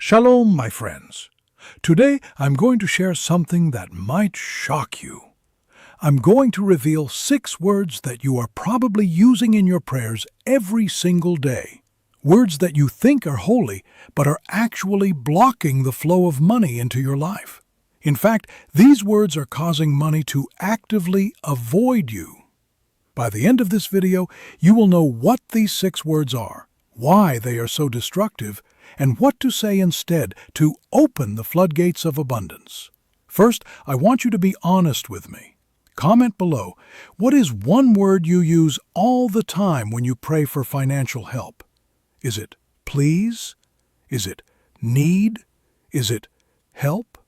Shalom, my friends. Today I'm going to share something that might shock you. I'm going to reveal 6 words that you are probably using in your prayers every single day. Words that you think are holy, but are actually blocking the flow of money into your life. In fact, these words are causing money to actively avoid you. By the end of this video, you will know what these 6 words are, why they are so destructive, and what to say instead to open the floodgates of abundance. First, I want you to be honest with me. Comment below, what is one word you use all the time when you pray for financial help? Is it please? Is it need? Is it help?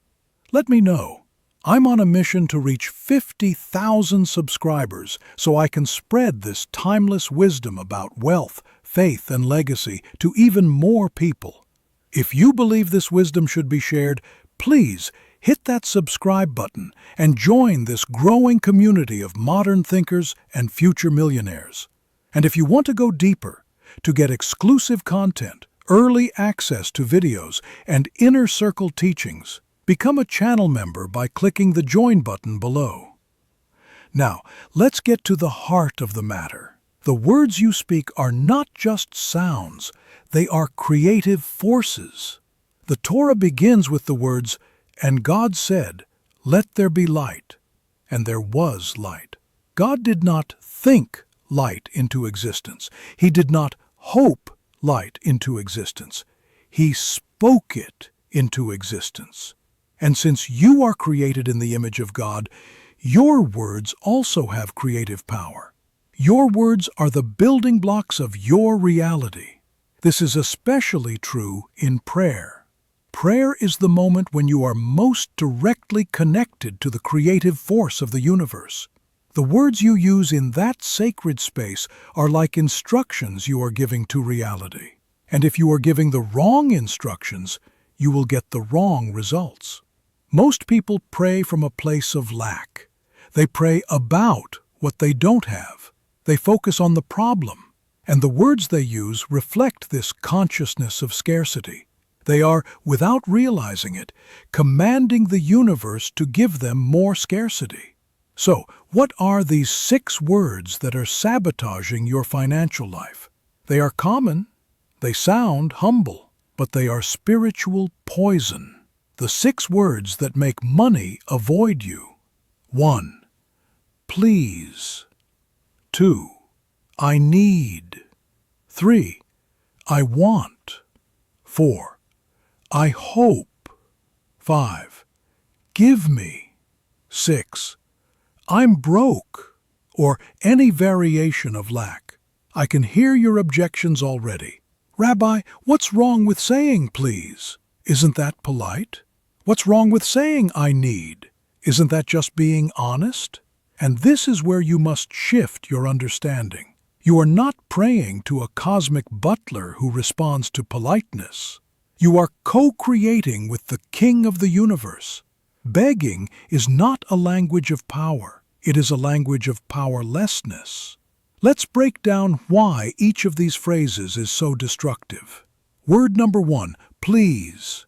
Let me know. I'm on a mission to reach 50,000 subscribers so I can spread this timeless wisdom about wealth, faith, and legacy to even more people. If you believe this wisdom should be shared, please hit that subscribe button and join this growing community of modern thinkers and future millionaires. And if you want to go deeper, to get exclusive content, early access to videos, and inner circle teachings, become a channel member by clicking the join button below. Now, let's get to the heart of the matter. The words you speak are not just sounds, they are creative forces. The Torah begins with the words, "And God said, 'Let there be light,' and there was light." God did not think light into existence. He did not hope light into existence. He spoke it into existence. And since you are created in the image of God, your words also have creative power. Your words are the building blocks of your reality. This is especially true in prayer. Prayer is the moment when you are most directly connected to the creative force of the universe. The words you use in that sacred space are like instructions you are giving to reality. And if you are giving the wrong instructions, you will get the wrong results. Most people pray from a place of lack. They pray about what they don't have. They focus on the problem, and the words they use reflect this consciousness of scarcity. They are, without realizing it, commanding the universe to give them more scarcity. So, what are these 6 words that are sabotaging your financial life? They are common, they sound humble, but they are spiritual poison. The 6 words that make money avoid you. 1. Please. 2. I need. 3. I want. 4. I hope. 5. Give me. 6. I'm broke, or any variation of lack. I can hear your objections already. Rabbi, what's wrong with saying please? Isn't that polite? What's wrong with saying I need? Isn't that just being honest? And this is where you must shift your understanding. You are not praying to a cosmic butler who responds to politeness. You are co-creating with the King of the universe. Begging is not a language of power. It is a language of powerlessness. Let's break down why each of these phrases is so destructive. Word number 1, please.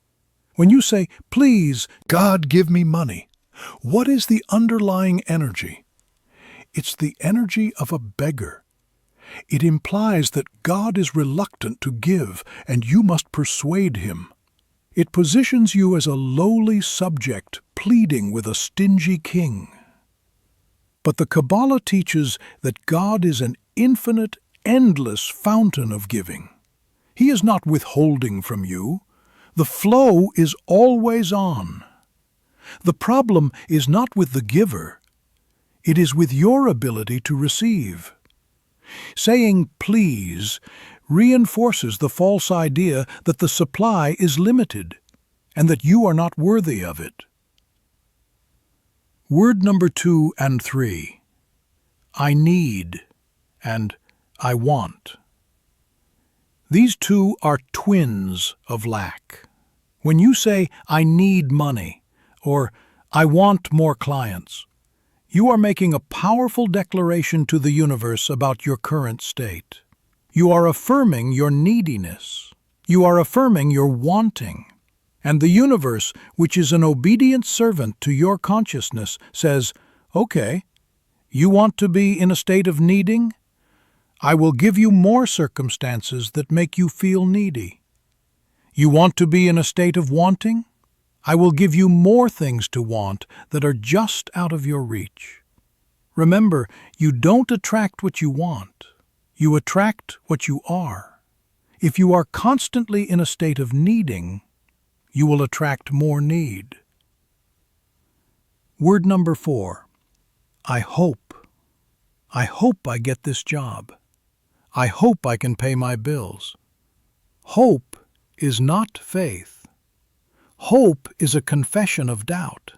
When you say, please, God, give me money, what is the underlying energy? It's the energy of a beggar. It implies that God is reluctant to give, and you must persuade him. It positions you as a lowly subject pleading with a stingy king. But the Kabbalah teaches that God is an infinite, endless fountain of giving. He is not withholding from you. The flow is always on. The problem is not with the giver. It is with your ability to receive. Saying please reinforces the false idea that the supply is limited and that you are not worthy of it. Word number 2 and 3. I need and I want. These 2 are twins of lack. When you say, I need money, or I want more clients, you are making a powerful declaration to the universe about your current state. You are affirming your neediness. You are affirming your wanting. And the universe, which is an obedient servant to your consciousness, says, okay, you want to be in a state of needing? I will give you more circumstances that make you feel needy. You want to be in a state of wanting? I will give you more things to want that are just out of your reach. Remember, you don't attract what you want. You attract what you are. If you are constantly in a state of needing, you will attract more need. Word number 4. I hope. I hope I get this job. I hope I can pay my bills. Hope is not faith. Hope is a confession of doubt.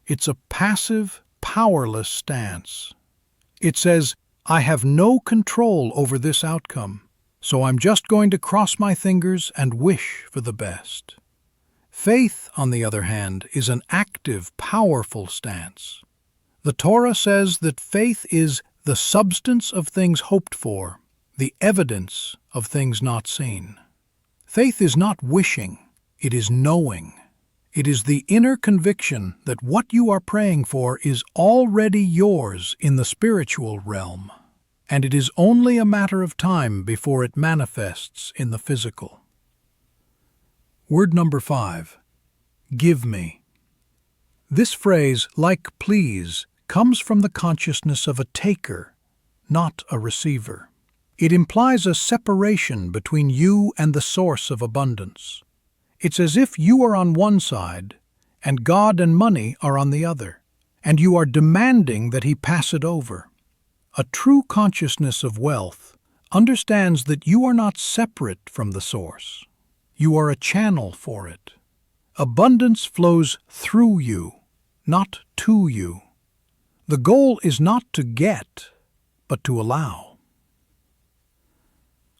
It's a passive, powerless stance. It says, I have no control over this outcome, so I'm just going to cross my fingers and wish for the best. Faith, on the other hand, is an active, powerful stance. The Torah says that faith is the substance of things hoped for, the evidence of things not seen. Faith is not wishing, it is knowing. It is the inner conviction that what you are praying for is already yours in the spiritual realm, and it is only a matter of time before it manifests in the physical. Word number 5. Give me. This phrase, like please, comes from the consciousness of a taker, not a receiver. It implies a separation between you and the source of abundance. It's as if you are on one side, and God and money are on the other, and you are demanding that He pass it over. A true consciousness of wealth understands that you are not separate from the source. You are a channel for it. Abundance flows through you, not to you. The goal is not to get, but to allow.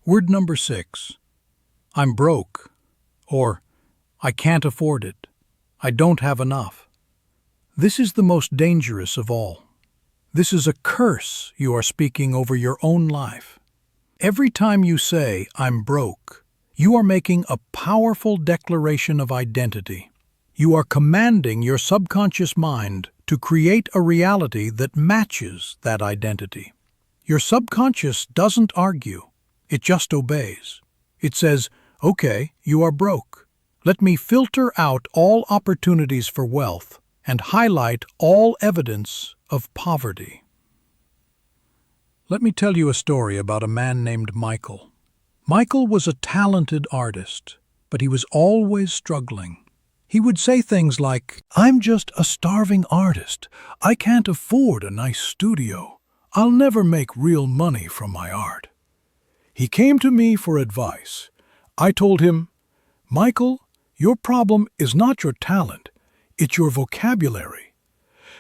Word number 6. I'm broke, or I can't afford it. I don't have enough. This is the most dangerous of all. This is a curse you are speaking over your own life. Every time you say, I'm broke, you are making a powerful declaration of identity. You are commanding your subconscious mind to create a reality that matches that identity. Your subconscious doesn't argue. It just obeys. It says, okay, you are broke. Let me filter out all opportunities for wealth and highlight all evidence of poverty. Let me tell you a story about a man named Michael. Michael was a talented artist, but he was always struggling. He would say things like, I'm just a starving artist. I can't afford a nice studio. I'll never make real money from my art. He came to me for advice. I told him, Michael, your problem is not your talent, it's your vocabulary.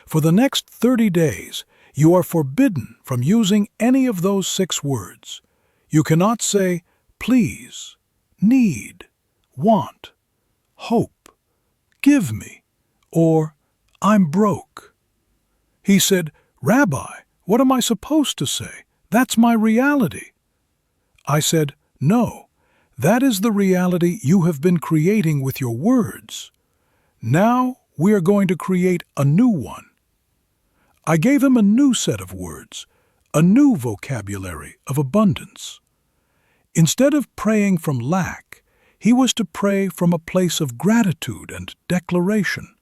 For the next 30 days, you are forbidden from using any of those 6 words. You cannot say, please, need, want, hope, give me, or I'm broke. He said, Rabbi, what am I supposed to say? That's my reality. I said, no. That is the reality you have been creating with your words. Now we are going to create a new one. I gave him a new set of words, a new vocabulary of abundance. Instead of praying from lack, he was to pray from a place of gratitude and declaration.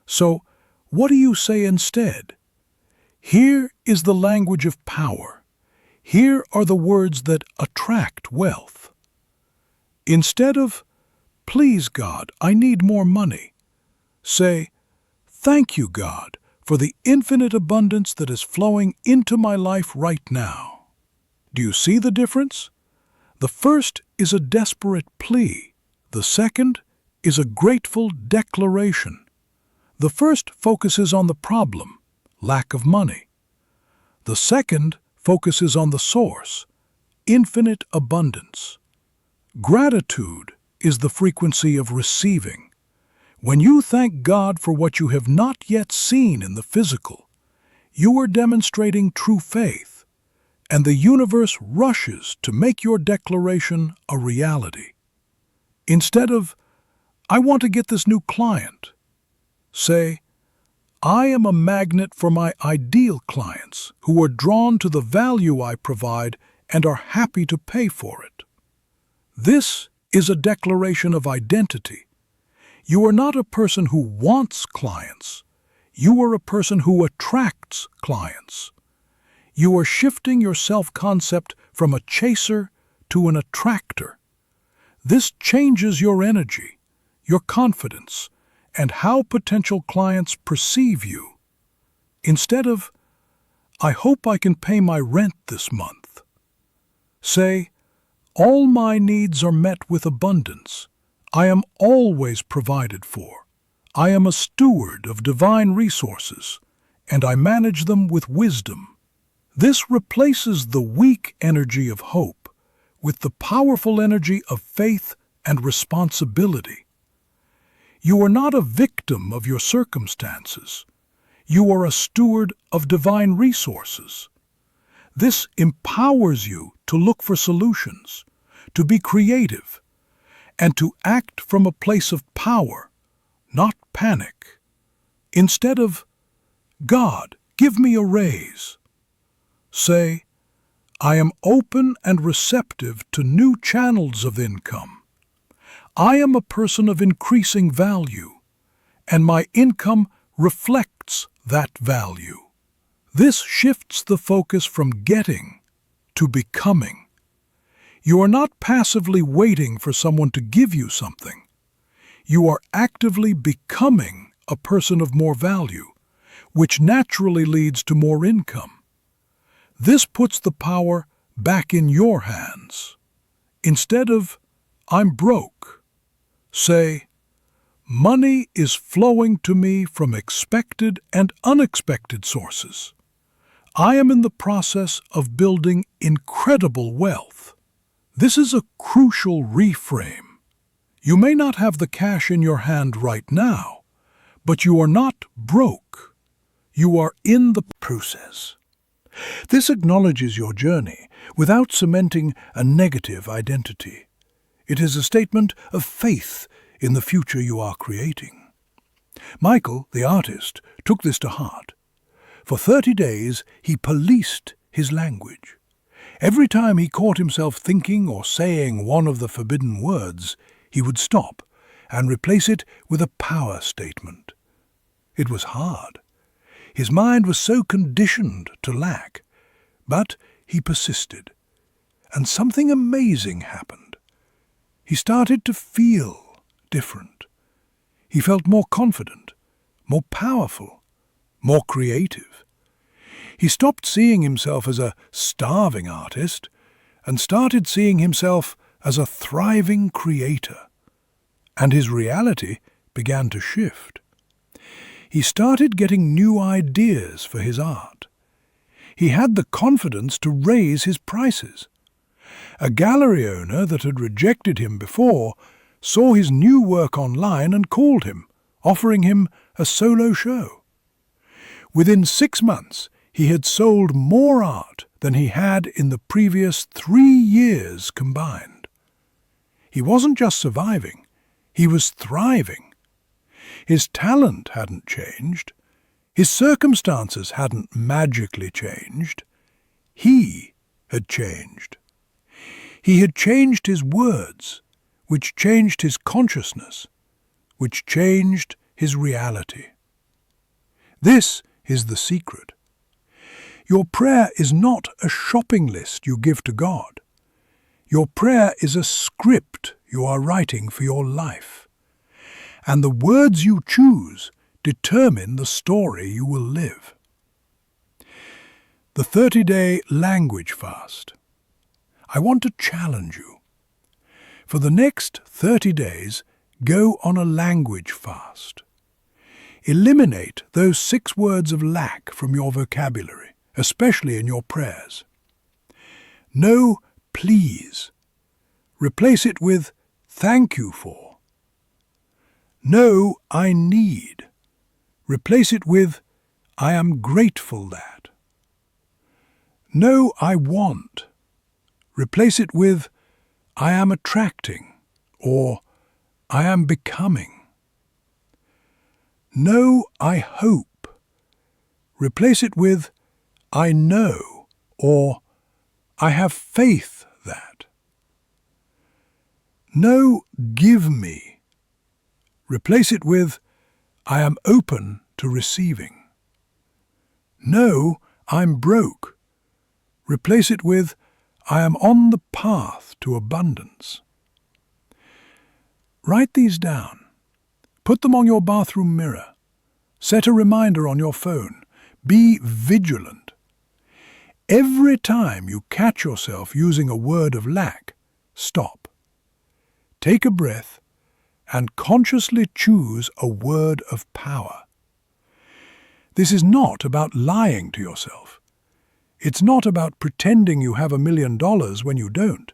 So, what do you say instead? Here is the language of power. Here are the words that attract wealth. Instead of, please God, I need more money, say, thank you God for the infinite abundance that is flowing into my life right now. Do you see the difference? The first is a desperate plea. The second is a grateful declaration. The first focuses on the problem, lack of money. The second focuses on the source, infinite abundance. Gratitude is the frequency of receiving. When you thank God for what you have not yet seen in the physical, you are demonstrating true faith, and the universe rushes to make your declaration a reality. Instead of, I want to get this new client. Say, I am a magnet for my ideal clients who are drawn to the value I provide and are happy to pay for it. This is a declaration of identity. You are not a person who wants clients. You are a person who attracts clients. You are shifting your self-concept from a chaser to an attractor. This changes your energy, your confidence, and how potential clients perceive you. Instead of, I hope I can pay my rent this month, say, all my needs are met with abundance. I am always provided for. I am a steward of divine resources, and I manage them with wisdom. This replaces the weak energy of hope with the powerful energy of faith and responsibility. You are not a victim of your circumstances. You are a steward of divine resources. This empowers you to look for solutions, to be creative, and to act from a place of power, not panic. Instead of, God, give me a raise, say, I am open and receptive to new channels of income. I am a person of increasing value, and my income reflects that value. This shifts the focus from getting to becoming. You are not passively waiting for someone to give you something. You are actively becoming a person of more value, which naturally leads to more income. This puts the power back in your hands. Instead of, I'm broke, say, money is flowing to me from expected and unexpected sources. I am in the process of building incredible wealth. This is a crucial reframe. You may not have the cash in your hand right now, but you are not broke. You are in the process. This acknowledges your journey without cementing a negative identity. It is a statement of faith in the future you are creating. Michael, the artist, took this to heart. For 30 days, he policed his language. Every time he caught himself thinking or saying one of the forbidden words, he would stop and replace it with a power statement. It was hard. His mind was so conditioned to lack. But he persisted, and something amazing happened. He started to feel different. He felt more confident, more powerful, more creative. He stopped seeing himself as a starving artist and started seeing himself as a thriving creator. And his reality began to shift. He started getting new ideas for his art. He had the confidence to raise his prices. A gallery owner that had rejected him before saw his new work online and called him, offering him a solo show. Within 6 months, he had sold more art than he had in the previous 3 years combined. He wasn't just surviving, he was thriving. His talent hadn't changed. His circumstances hadn't magically changed. He had changed. He had changed his words, which changed his consciousness, which changed his reality. This is the secret. Your prayer is not a shopping list you give to God. Your prayer is a script you are writing for your life. And the words you choose determine the story you will live. The 30-day language fast. I want to challenge you. For the next 30 days, go on a language fast. Eliminate those 6 words of lack from your vocabulary, especially in your prayers. No please. Replace it with thank you for. No I need. Replace it with, I am grateful that. No, I want. Replace it with, I am attracting, or I am becoming. No, I hope. Replace it with I know or I have faith that. No, give me. Replace it with I am open to receiving. No, I'm broke. Replace it with I am on the path to abundance. Write these down. Put them on your bathroom mirror. Set a reminder on your phone. Be vigilant. Every time you catch yourself using a word of lack, stop. Take a breath and consciously choose a word of power. This is not about lying to yourself. It's not about pretending you have $1 million when you don't.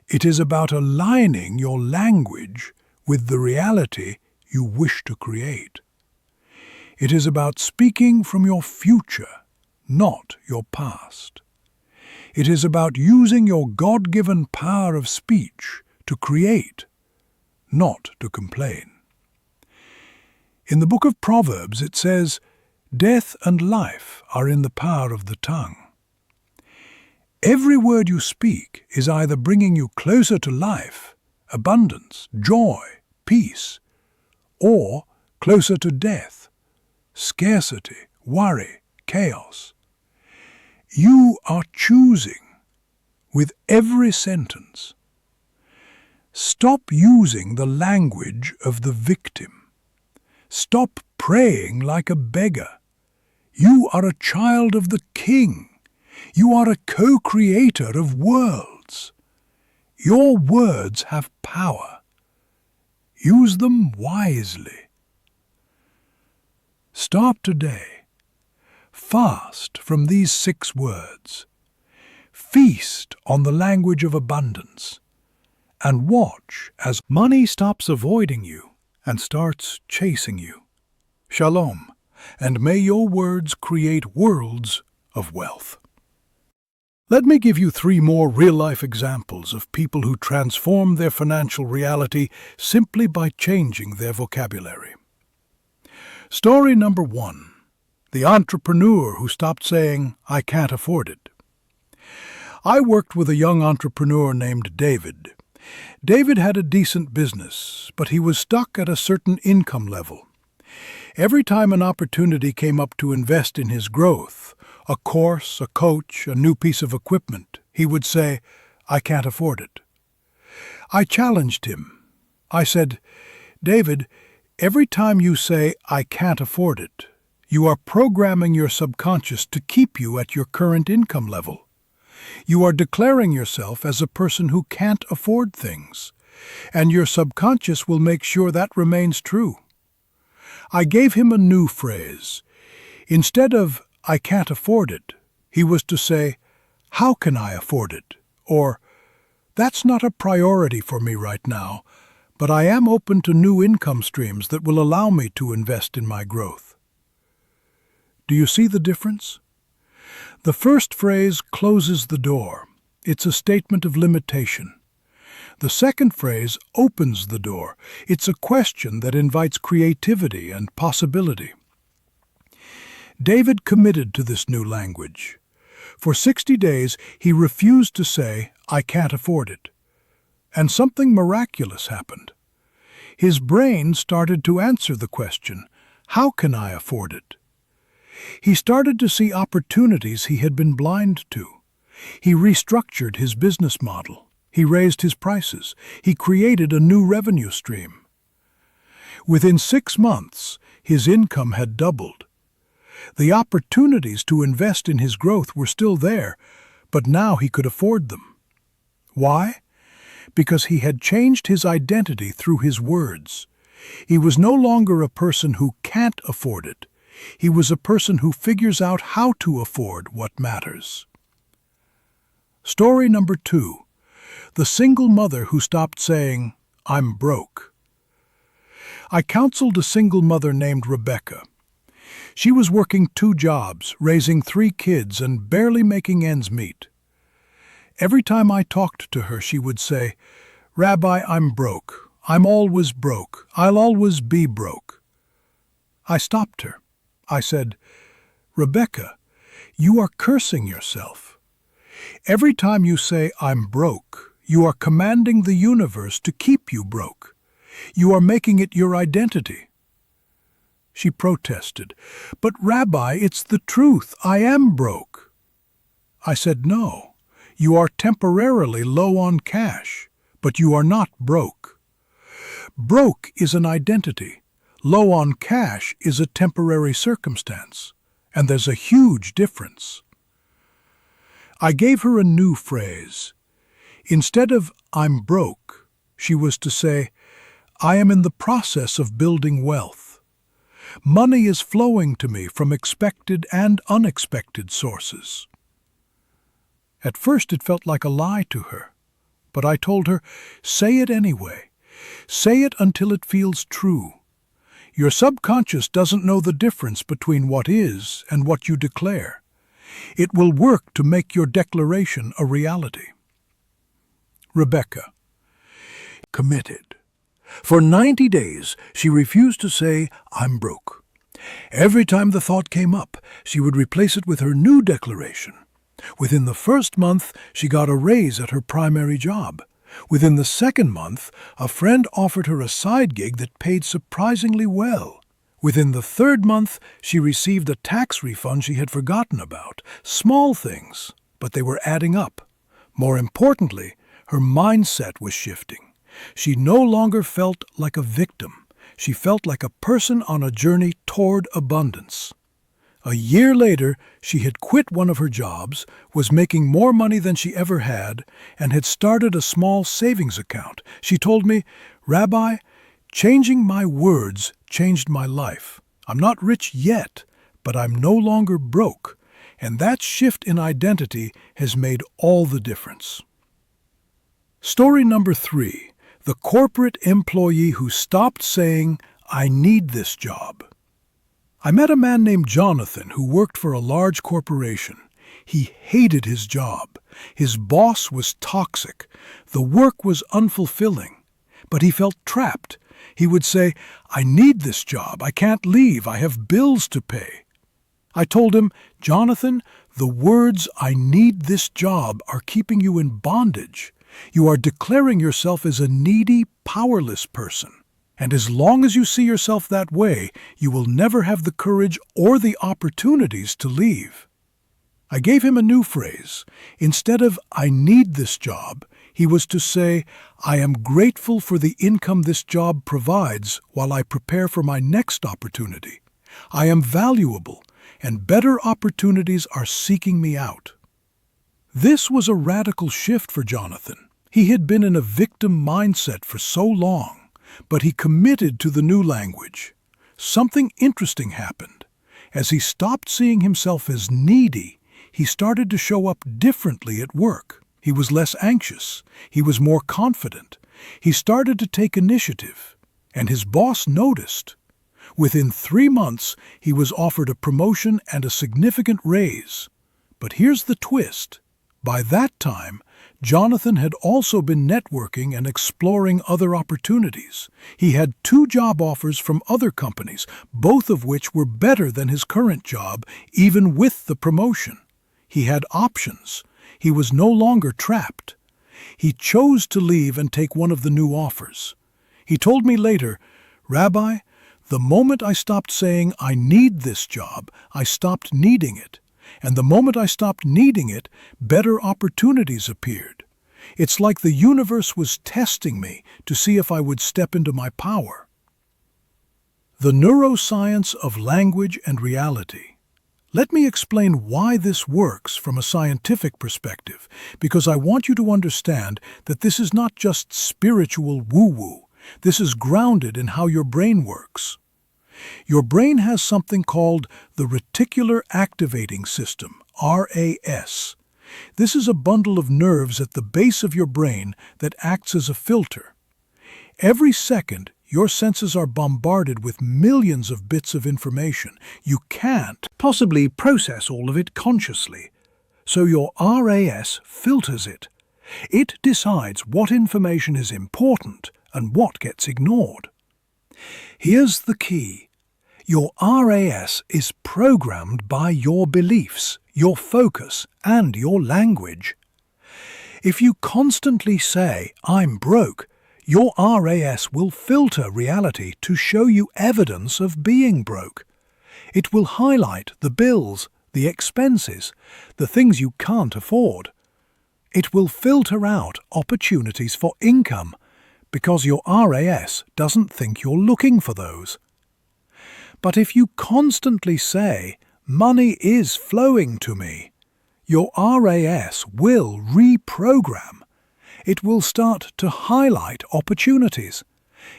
It is about aligning your language with the reality you wish to create. It is about speaking from your future, not your past. It is about using your God-given power of speech to create, not to complain. In the book of Proverbs it says, "Death and life are in the power of the tongue." Every word you speak is either bringing you closer to life, abundance, joy, peace, or closer to death, scarcity, worry, chaos. You are choosing with every sentence. Stop using the language of the victim. Stop praying like a beggar. You are a child of the King. You are a co-creator of worlds. Your words have power. Use them wisely. Start today. Fast from these 6 words. Feast on the language of abundance. And watch as money stops avoiding you and starts chasing you. Shalom, and may your words create worlds of wealth. Let me give you 3 more real-life examples of people who transform their financial reality simply by changing their vocabulary. Story number 1. The entrepreneur who stopped saying, "I can't afford it." I worked with a young entrepreneur named David. David had a decent business, but he was stuck at a certain income level. Every time an opportunity came up to invest in his growth, a course, a coach, a new piece of equipment, he would say, "I can't afford it." I challenged him. I said, "David, every time you say, 'I can't afford it,' you are programming your subconscious to keep you at your current income level. You are declaring yourself as a person who can't afford things, and your subconscious will make sure that remains true." I gave him a new phrase. Instead of "I can't afford it," he was to say, "How can I afford it?" Or, "That's not a priority for me right now, but I am open to new income streams that will allow me to invest in my growth." Do you see the difference? The first phrase closes the door. It's a statement of limitation. The second phrase opens the door. It's a question that invites creativity and possibility. David committed to this new language. For 60 days, he refused to say, "I can't afford it." And something miraculous happened. His brain started to answer the question, "How can I afford it?" He started to see opportunities he had been blind to. He restructured his business model. He raised his prices. He created a new revenue stream. Within 6 months, his income had doubled. The opportunities to invest in his growth were still there, but now he could afford them. Why? Because he had changed his identity through his words. He was no longer a person who can't afford it. He was a person who figures out how to afford what matters. Story number 2. The single mother who stopped saying, "I'm broke." I counseled a single mother named Rebecca. She was working 2 jobs, raising 3 kids, and barely making ends meet. Every time I talked to her, she would say, "Rabbi, I'm broke. I'm always broke. I'll always be broke. I stopped her. I said, Rebecca, you are cursing yourself. Every time you say, I'm broke, you are commanding the universe to keep you broke. You are making it your identity. She protested, But Rabbi, it's the truth. I am broke. I said, No, you are temporarily low on cash, but you are not broke. Broke is an identity. Low on cash is a temporary circumstance, and there's a huge difference. I gave her a new phrase. Instead of I'm broke, she was to say, I am in the process of building wealth. Money is flowing to me from expected and unexpected sources. At first it felt like a lie to her, but I told her, say it anyway. Say it until it feels true. Your subconscious doesn't know the difference between what is and what you declare. It will work to make your declaration a reality. Rebecca committed. For 90 days, she refused to say, I'm broke. Every time the thought came up, she would replace it with her new declaration. Within the first month, she got a raise at her primary job. Within the second month, a friend offered her a side gig that paid surprisingly well. Within the third month, she received a tax refund she had forgotten about. Small things, but they were adding up. More importantly, her mindset was shifting. She no longer felt like a victim. She felt like a person on a journey toward abundance. A year later, she had quit one of her jobs, was making more money than she ever had, and had started a small savings account. She told me, Rabbi, changing my words changed my life. I'm not rich yet, but I'm no longer broke, and that shift in identity has made all the difference. Story number 3, the corporate employee who stopped saying, I need this job. I met a man named Jonathan who worked for a large corporation. He hated his job. His boss was toxic. The work was unfulfilling. But he felt trapped. He would say, I need this job. I can't leave. I have bills to pay. I told him, Jonathan, the words I need this job are keeping you in bondage. You are declaring yourself as a needy, powerless person. And as long as you see yourself that way, you will never have the courage or the opportunities to leave. I gave him a new phrase. Instead of, I need this job, he was to say, I am grateful for the income this job provides while I prepare for my next opportunity. I am valuable, and better opportunities are seeking me out. This was a radical shift for Jonathan. He had been in a victim mindset for so long. But he committed to the new language. Something interesting happened. As he stopped seeing himself as needy, he started to show up differently at work. He was less anxious. He was more confident. He started to take initiative, and his boss noticed. Within 3 months, he was offered a promotion and a significant raise. But here's the twist. By that time, Jonathan had also been networking and exploring other opportunities. He had 2 job offers from other companies, both of which were better than his current job, even with the promotion. He had options. He was no longer trapped. He chose to leave and take one of the new offers. He told me later, Rabbi, the moment I stopped saying, I need this job, I stopped needing it. And the moment I stopped needing it, better opportunities appeared. It's like the universe was testing me to see if I would step into my power. The neuroscience of language and reality. Let me explain why this works from a scientific perspective, because I want you to understand that this is not just spiritual woo-woo. This is grounded in how your brain works. Your brain has something called the reticular activating system, RAS. This is a bundle of nerves at the base of your brain that acts as a filter. Every second, your senses are bombarded with millions of bits of information. You can't possibly process all of it consciously. So your RAS filters it. It decides what information is important and what gets ignored. Here's the key. Your RAS is programmed by your beliefs, your focus, and your language. If you constantly say, "I'm broke," your RAS will filter reality to show you evidence of being broke. It will highlight the bills, the expenses, the things you can't afford. It will filter out opportunities for income because your RAS doesn't think you're looking for those. But if you constantly say, "Money is flowing to me," your RAS will reprogram. It will start to highlight opportunities.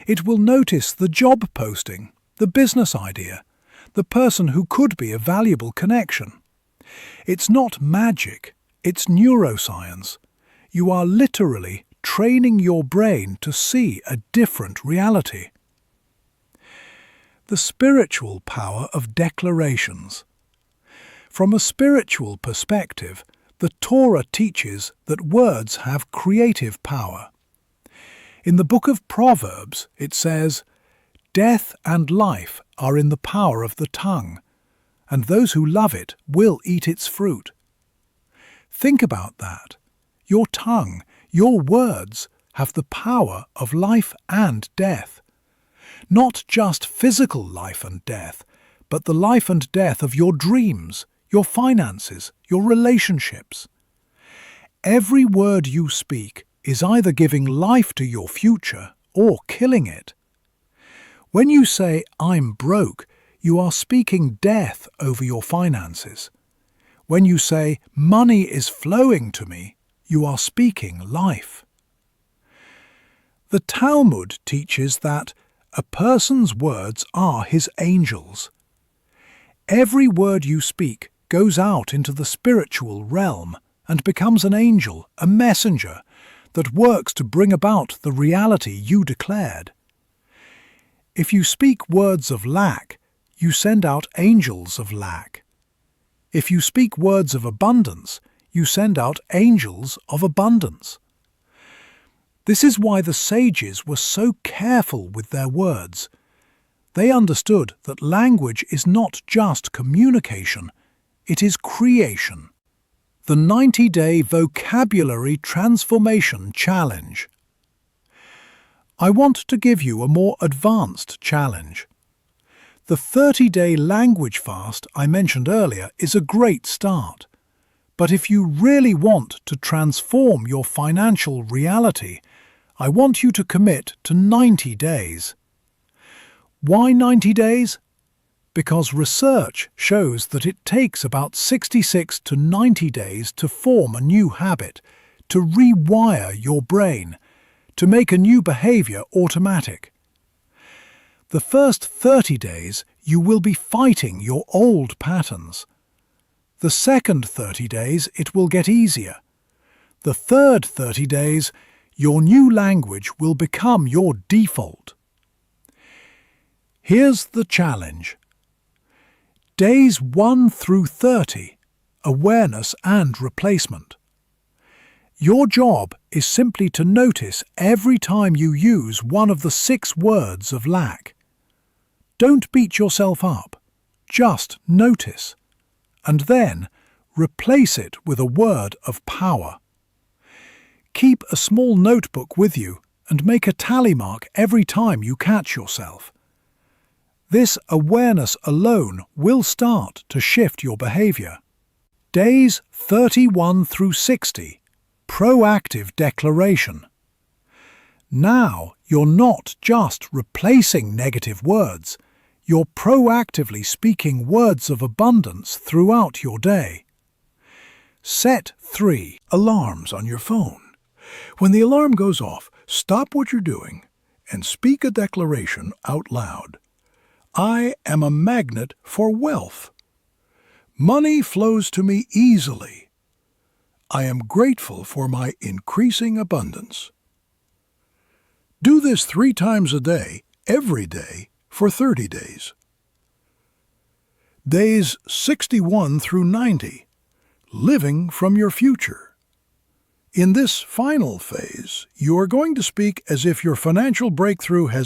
It will notice the job posting, the business idea, the person who could be a valuable connection. It's not magic, it's neuroscience. You are literally training your brain to see a different reality. The spiritual power of declarations. From a spiritual perspective, the Torah teaches that words have creative power. In the book of Proverbs, it says, "Death and life are in the power of the tongue, and those who love it will eat its fruit." Think about that. Your tongue, your words, have the power of life and death. Not just physical life and death, but the life and death of your dreams, your finances, your relationships. Every word you speak is either giving life to your future or killing it. When you say, "I'm broke," you are speaking death over your finances. When you say, "Money is flowing to me," you are speaking life. The Talmud teaches that a person's words are his angels. Every word you speak goes out into the spiritual realm and becomes an angel, a messenger, that works to bring about the reality you declared. If you speak words of lack, you send out angels of lack. If you speak words of abundance, you send out angels of abundance. This is why the sages were so careful with their words. They understood that language is not just communication, it is creation. The 90-day Vocabulary Transformation Challenge. I want to give you a more advanced challenge. The 30-day language fast I mentioned earlier is a great start. But if you really want to transform your financial reality, I want you to commit to 90 days. Why 90 days? Because research shows that it takes about 66 to 90 days to form a new habit, to rewire your brain, to make a new behavior automatic. The first 30 days you will be fighting your old patterns. The second 30 days it will get easier. The third 30 days your new language will become your default. Here's the challenge. Days 1 through 30, awareness and replacement. Your job is simply to notice every time you use one of the 6 words of lack. Don't beat yourself up. Just notice. And then replace it with a word of power. Keep a small notebook with you and make a tally mark every time you catch yourself. This awareness alone will start to shift your behavior. Days 31 through 60. Proactive declaration. Now you're not just replacing negative words, you're proactively speaking words of abundance throughout your day. Set 3 alarms on your phone. When the alarm goes off, stop what you're doing and speak a declaration out loud. I am a magnet for wealth. Money flows to me easily. I am grateful for my increasing abundance. Do this 3 times a day, every day, for 30 days. Days 61 through 90. Living from your future. In this final phase, you are going to speak as if your financial breakthrough has